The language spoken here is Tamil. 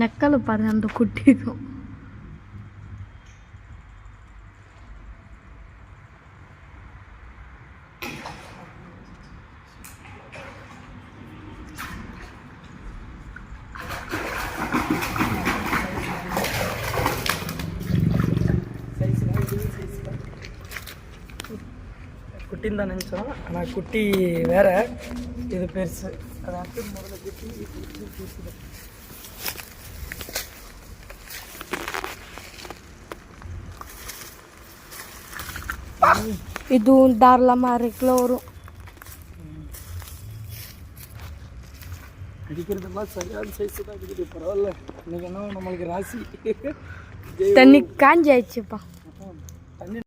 நெக்கல் பாருங்க அந்த குட்டிக்கும். குட்டின்னு தான் நினச்சோம், ஆனால் குட்டி வேற, இது பெருசு. அதாவது முதல்ல குட்டி பெருசு. இதுவும் தாராளமாக 1 கிலோ வரும். அடிக்கிறதுலாம் சரியான சைஸு தான் அடிக்குது. பரவாயில்ல, இன்னைக்கு என்ன நம்மளுக்கு ராசி. தண்ணி காஞ்சி ஆயிடுச்சுப்பா.